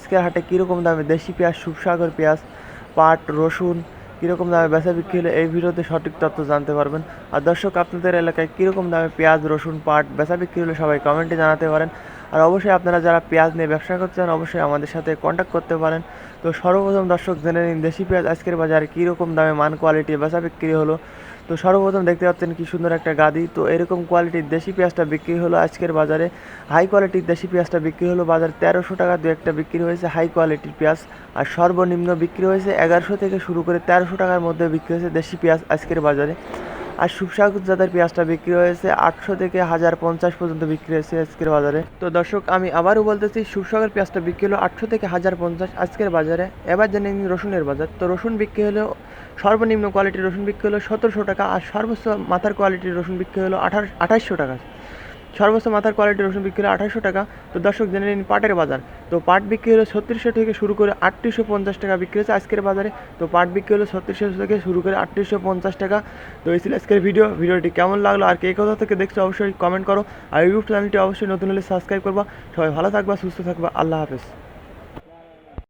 আজকের হাটে কীরকম দামে দেশি পেঁয়াজ, সুপসাগর পেঁয়াজ, পাট, রসুন কীরকম দামে বেচা বিক্রি হলে এই ভিডিওতে সঠিক তথ্য জানতে পারবেন। আর দর্শক, আপনাদের এলাকায় কীরকম দামে পেঁয়াজ, রসুন, পাট বেচা বিক্রি হলে সবাই কমেন্টে জানাতে পারেন। আর অবশ্যই আপনারা যারা পেঁয়াজ নিয়ে ব্যবসা করতে চান অবশ্যই আমাদের সাথে কন্ট্যাক্ট করতে পারেন। তো সর্বপ্রথম দর্শক জেনে নিন দেশি পেঁয়াজ আজকের বাজারে কীরকম দামে মান কোয়ালিটি বেচা বিক্রি হলো। তো সর্বপ্রথম দেখতে পাচ্ছেন কি সুন্দর একটা গাদি। তো এরকম কোয়ালিটির দেশি পেঁয়াজটা বিক্রি হলো আজকের বাজারে। হাই কোয়ালিটির দেশি পেঁয়াজটা বিক্রি হলো বাজারে 1300 টাকা, দু একটা বিক্রি হয়েছে হাই কোয়ালিটির পেঁয়াজ। আর সর্বনিম্ন বিক্রি হয়েছে 1100 থেকে শুরু করে 1300 টাকার মধ্যে বিক্রি হয়েছে দেশি পেঁয়াজ আজকের বাজারে। আর সুপসাগর জাতের পেঁয়াজটা বিক্রি হয়েছে 800 থেকে 1050 পর্যন্ত বিক্রি হয়েছে আজকের বাজারে। তো দর্শক, আমি আবারও বলতেছি, সুপসাগর পেঁয়াজটা বিক্রি হলো 800 থেকে 1050 আজকের বাজারে। এবার জেনে নিন রসুনের বাজার। তো রসুন বিক্রি হলো সর্বনিম্ন কোয়ালিটির রসুন বিক্রি হলো 1700 টাকা, আর সর্বোচ্চ মাথার কোয়ালিটির রসুন বিক্রি হলো 2800 টাকা। সর্বোচ্চ মাথার কোয়ালিটির রসুন বিক্রি হলো 2800 টাকা। তো দর্শক জেনে নিন পাটের বাজার। তো পাট বিক্রি হলো 3600 থেকে শুরু করে 3850 টাকা বিক্রি হচ্ছে আজকের বাজারে। তো পাট বিক্রি হলো 3600 থেকে শুরু করে 3850 টাকা। তো এই ছিল আজকের ভিডিওটি কেমন লাগলো আর কে কোথা থেকে দেখছো অবশ্যই কমেন্ট করো। আর ইউটিউব চ্যানেলটি অবশ্যই নতুন হলে সাবস্ক্রাইব করবা। সবাই ভালো থাকবা, সুস্থ থাকবা, আল্লাহ হাফেজ।